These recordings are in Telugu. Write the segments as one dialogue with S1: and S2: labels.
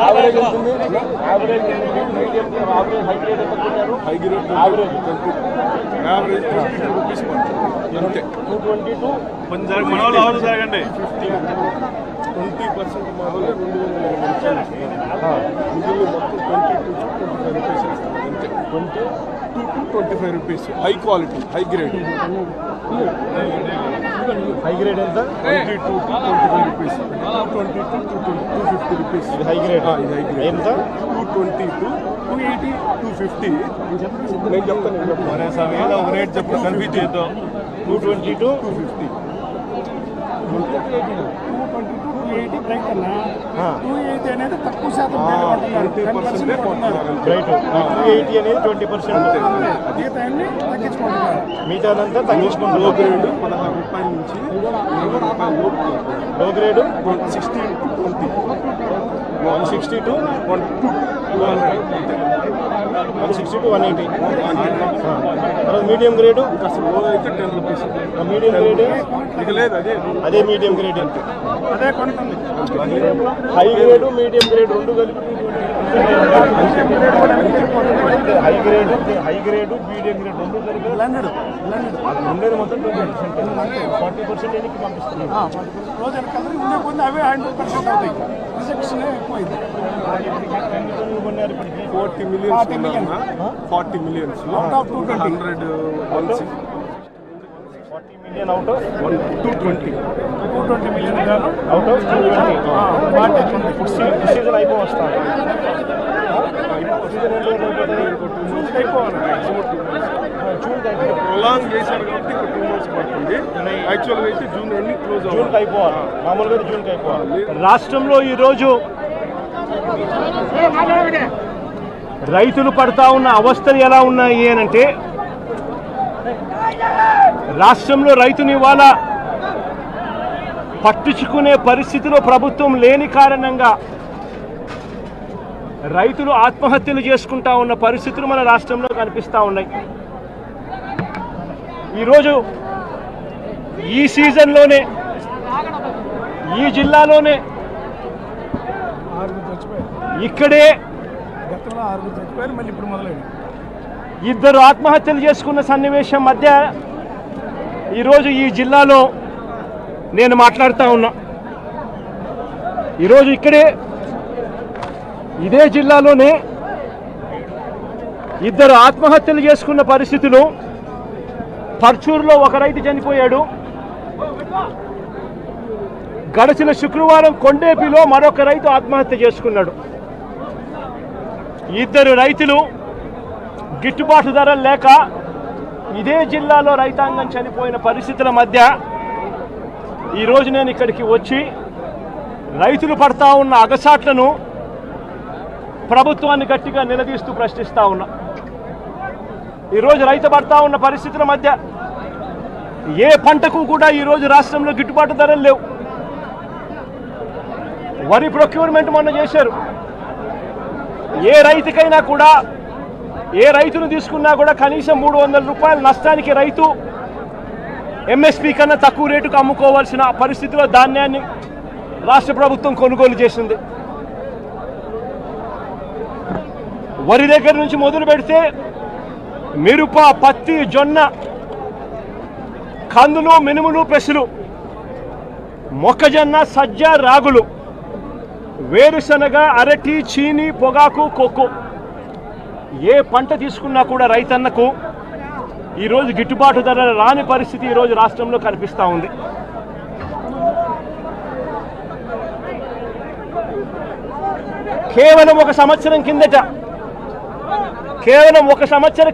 S1: యావరేజ్ ఉంటుంది, average medium, average high grade ఎంత కొన్నారు? High grade average average rupees అంతే. 222
S2: మనోళ్ళు అవరు సాగండి
S1: 20% మామూలు 220 మొత్తం 22 రూపీస్ అంతే. 22 to 25 rupees high quality high grade.
S3: High grade ఎంత?
S1: 22 to 25 రూపీస్. 22 to 250 రూపీస్
S3: ఇది హై గ్రేడ్.
S1: ఇది హై గ్రేడ్
S3: ఎంత?
S1: 220 to 280 250. నేను చెప్తాను
S2: మరే సమయంలో ఒక రేట్ చెప్పు కన్ఫ్యూజ్ చేద్దాం.
S3: 220 to
S1: 250.
S4: 280 బ్రేక్ అన్నా. 280 అనేది తక్కువ శాతం
S1: 20%
S3: రైట్. 280 అనేది 20%.
S4: మిగతాన్ని తగ్గించుకుంటున్నారు.
S3: మిగతాదంతా తగ్గించుకుంటారు.
S1: లో గ్రేడ్ 16 రూపాయల నుంచి 20 రూపాయల లోపు.
S3: లో గ్రేడ్
S1: 60 to 20.
S3: 160 to 160 to 180. తర్వాత మీడియం గ్రేడు
S1: అసలు లో అయితే 10 రూపీస్.
S3: మీడియం గ్రేడ్
S1: ఇక లేదు
S3: అదే మీడియం గ్రేడ్.
S4: అదే కొనుక్కుంది.
S3: హై గ్రేడ్ మీడియం గ్రేడ్ రెండు కలిపి హై గ్రేడ్ మీడియం గ్రేడ్ రెండు కలిపి ఉండేది మొత్తం 20%. 40% ఎన్నికి పంపిస్తుంది.
S4: రోజు వెనకాల ఉండే కొన్ని అవే 100% అవుతాయి. రిజెక్షన్ ఎక్కువైంది.
S1: 40 millions 40 millions
S4: Out of 220.
S1: 100
S3: 40 million out of
S1: 220
S4: million
S3: out of 220. Season అయిపో వస్తాను.
S1: ప్రొలాంగ్ చేశారు కాబట్టి ఒక 2 months పడుతుంది. యాక్చువల్గా అయితే జూన్ ఎండింగ్ క్లోజ్
S3: జూన్కి అయిపోవాలి. మామూలుగా జూన్కి అయిపోవాలి. రాష్ట్రంలో ఈరోజు రైతులు పడతా ఉన్న అవస్థలు ఎలా ఉన్నాయి అనంటే, రాష్ట్రంలో రైతుని ఇవాళ పట్టించుకునే పరిస్థితిలో ప్రభుత్వం లేని కారణంగా రైతులు ఆత్మహత్యలు చేసుకుంటా ఉన్న పరిస్థితులు మన రాష్ట్రంలో కనిపిస్తూ ఉన్నాయి. ఈరోజు ఈ సీజన్లోనే ఈ జిల్లాలోనే ఇక్కడే
S4: గతంలో 6 చచ్చిపోయారు. మళ్ళీ ఇప్పుడు మొదలైంది.
S3: 2 ఆత్మహత్యలు చేసుకున్న సన్నివేశం మధ్య ఈరోజు ఈ జిల్లాలో నేను మాట్లాడుతూ ఉన్నా. ఈరోజు ఇక్కడే ఇదే జిల్లాలోనే 2 ఆత్మహత్యలు చేసుకున్న పరిస్థితులు. పర్చూరులో ఒక రైతు చనిపోయాడు. గడిచిన శుక్రవారం కొండేపిలో మరొక రైతు ఆత్మహత్య చేసుకున్నాడు. 2 రైతులు గిట్టుబాటు ధరలు లేక ఇదే జిల్లాలో రైతాంగం చనిపోయిన పరిస్థితుల మధ్య ఈరోజు నేను ఇక్కడికి వచ్చి రైతులు పడతా ఉన్న అగసాట్లను ప్రభుత్వాన్ని గట్టిగా నిలదీస్తూ ప్రశ్నిస్తూ ఉన్నా. ఈరోజు రైతు పడతా ఉన్న పరిస్థితుల మధ్య ఏ పంటకు కూడా ఈరోజు రాష్ట్రంలో గిట్టుబాటు ధరలు లేవు. వరి ప్రొక్యూర్మెంట్ మొన్న చేశారు. ఏ రైతుకైనా కూడా ఏ రైతును తీసుకున్నా కూడా కనీసం 300 రూపాయల నష్టానికి రైతు ఎంఎస్పీ కన్నా తక్కువ రేటుకు అమ్ముకోవాల్సిన పరిస్థితిలో ధాన్యాన్ని రాష్ట్ర ప్రభుత్వం కొనుగోలు చేసింది. వరి దగ్గర నుంచి మొదలు పెడితే మిరప, పత్తి, జొన్న, కందులు, మినుములు, పెసలు, మొక్కజొన్న, సజ్జ, రాగులు, వేరుశనగ, అరటి, చీని, పొగాకు, కోకో ఏ పంట తీసుకున్నా కూడా రైతన్నకు ఈరోజు గిట్టుబాటు ధర రాని పరిస్థితి ఈరోజు రాష్ట్రంలో కనిపిస్తూ ఉంది. కేవలం ఒక సంవత్సరం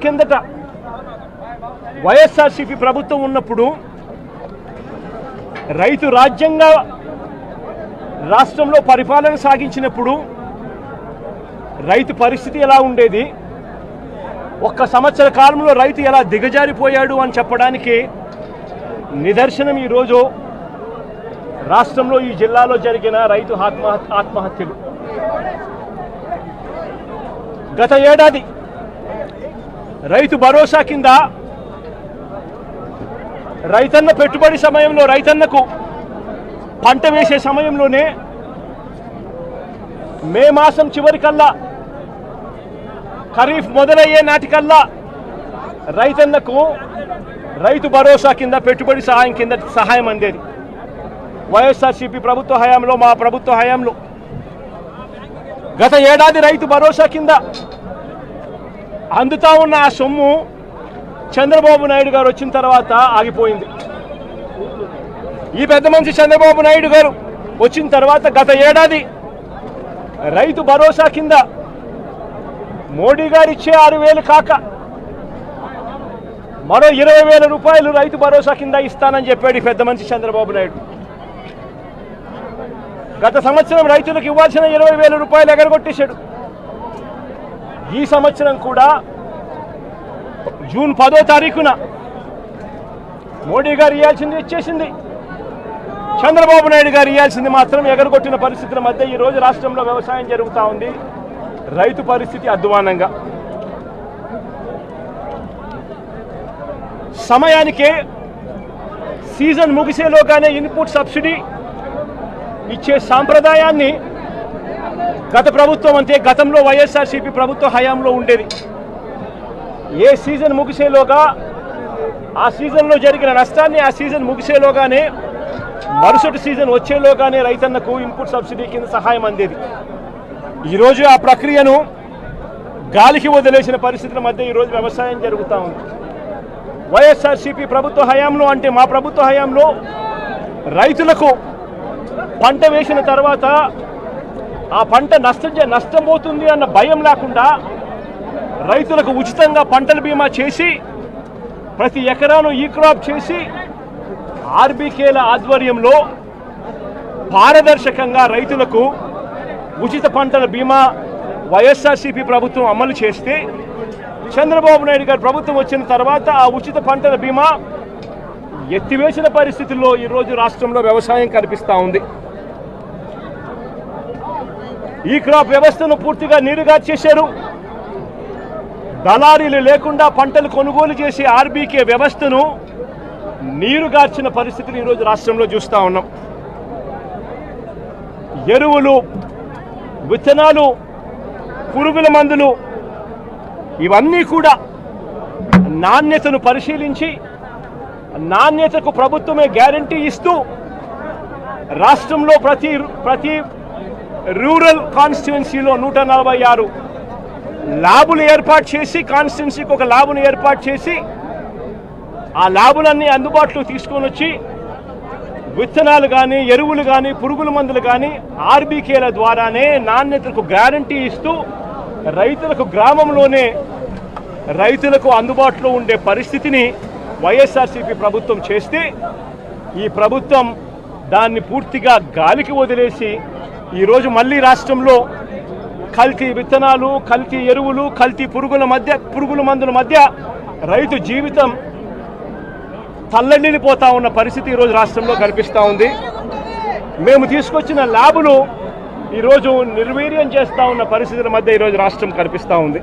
S3: కిందట వైఎస్ఆర్సీపీ ప్రభుత్వం ఉన్నప్పుడు రైతు రాజ్యంగా రాష్ట్రంలో పరిపాలన సాగించినప్పుడు రైతు పరిస్థితి ఎలా ఉండేది, ఒక్క సంవత్సర కాలంలో రైతు ఎలా దిగజారిపోయాడు అని చెప్పడానికి నిదర్శనం ఈరోజు రాష్ట్రంలో ఈ జిల్లాలో జరిగిన రైతు ఆత్మహత్యలు. గత ఏడాది రైతు భరోసా కింద రైతన్న పెట్టుబడి సమయంలో రైతన్నకు పంట వేసే సమయంలోనే మే మాసం చివరికల్లా ఖరీఫ్ మొదలయ్యే నాటికల్లా రైతన్నకు రైతు భరోసా కింద పెట్టుబడి సహాయం కింద సహాయం అందేది. వైఎస్ఆర్సీపీ ప్రభుత్వ హయాంలో, మా ప్రభుత్వ హయాంలో గత ఏడాది రైతు భరోసా కింద అందుతా ఉన్న ఆ సొమ్ము చంద్రబాబు నాయుడు గారు వచ్చిన తర్వాత ఆగిపోయింది. ఈ పెద్ద మనిషి చంద్రబాబు నాయుడు గారు వచ్చిన తర్వాత గత ఏడాది రైతు భరోసా కింద మోడీ గారు ఇచ్చే 6,000 కాక మరో 20,000 రూపాయలు రైతు భరోసా కింద ఇస్తానని చెప్పాడు ఈ పెద్ద మనిషి చంద్రబాబు నాయుడు. గత సంవత్సరం రైతులకు ఇవ్వాల్సిన 20,000 రూపాయలు ఎగరగొట్టేశాడు. ఈ సంవత్సరం కూడా జూన్ 10వ తారీఖున మోడీ గారు ఇవ్వాల్సింది ఇచ్చేసింది, చంద్రబాబు నాయుడు గారు ఇవ్వాల్సింది మాత్రం ఎగరగొట్టిన పరిస్థితుల మధ్య ఈరోజు రాష్ట్రంలో వ్యవసాయం జరుగుతూ ఉంది. రైతు పరిస్థితి అధ్వానంగా. సమయానికే సీజన్ ముగిసేలోగానే ఇన్పుట్ సబ్సిడీ ఇచ్చే సాంప్రదాయాన్ని గత ప్రభుత్వం అంటే గతంలో వైఎస్ఆర్సీపీ ప్రభుత్వ హయాంలో ఉండేది. ఏ సీజన్ ముగిసేలోగా ఆ సీజన్లో జరిగిన నష్టాన్ని ఆ సీజన్ ముగిసేలోగానే మరుసటి సీజన్ వచ్చేలోగానే రైతన్నకు ఇన్పుట్ సబ్సిడీ కింద సహాయం అందేది. ఈరోజు ఆ ప్రక్రియను గాలికి వదిలేసిన పరిస్థితుల మధ్య ఈరోజు వ్యవసాయం జరుగుతూ ఉంది. వైఎస్ఆర్సీపీ ప్రభుత్వ హయాంలో అంటే మా ప్రభుత్వ హయాంలో రైతులకు పంట వేసిన తర్వాత ఆ పంట నష్టం పోతుంది అన్న భయం లేకుండా రైతులకు ఉచితంగా పంటల బీమా చేసి ప్రతి ఎకరాను ఈ క్రాప్ చేసి ఆర్బీకేల ఆధ్వర్యంలో పారదర్శకంగా రైతులకు ఉచిత పంటల బీమా వైఎస్ఆర్సీపీ ప్రభుత్వం అమలు చేస్తే చంద్రబాబు నాయుడు గారు ప్రభుత్వం వచ్చిన తర్వాత ఆ ఉచిత పంటల బీమా ఎత్తివేసిన పరిస్థితుల్లో ఈరోజు రాష్ట్రంలో వ్యవసాయం కనిపిస్తూ ఉంది. ఈ క్రాప్ వ్యవస్థను పూర్తిగా నీరుగార్చేశారు. దళారీలు లేకుండా పంటలు కొనుగోలు చేసి ఆర్బీకే వ్యవస్థను నీరుగార్చిన పరిస్థితులు ఈరోజు రాష్ట్రంలో చూస్తూ ఉన్నాం. ఎరువులు, విత్తనాలు, పురుగుల మందులు ఇవన్నీ కూడా నాణ్యతను పరిశీలించి నాణ్యతకు ప్రభుత్వమే గ్యారంటీ ఇస్తూ రాష్ట్రంలో ప్రతి రూరల్ కాన్స్టిట్యుయెన్సీలో 146 ల్యాబులు ఏర్పాటు చేసి కాన్స్టిట్యుయెన్సీకి ఒక ల్యాబును ఏర్పాటు చేసి ఆ ల్యాబులన్నీ అందుబాటులో తీసుకొని వచ్చి విత్తనాలు కానీ, ఎరువులు కానీ, పురుగుల మందులు కానీ ఆర్బీకేల ద్వారానే నాణ్యతకు గ్యారంటీ ఇస్తూ రైతులకు గ్రామంలోనే రైతులకు అందుబాటులో ఉండే పరిస్థితిని వైఎస్ఆర్సీపీ ప్రభుత్వం చేస్తే ఈ ప్రభుత్వం దాన్ని పూర్తిగా గాలికి వదిలేసి ఈరోజు మళ్ళీ రాష్ట్రంలో కల్తీ విత్తనాలు, కల్తీ ఎరువులు, కల్తీ పురుగుల మందుల మధ్య రైతు జీవితం తల్లడిల్లిపోతా ఉన్న పరిస్థితి ఈరోజు రాష్ట్రంలో కనిపిస్తూ ఉంది. మేము తీసుకొచ్చిన ల్యాబులు ఈరోజు నిర్వీర్యం చేస్తూ ఉన్న పరిస్థితుల మధ్య ఈరోజు రాష్ట్రం కనిపిస్తూ ఉంది.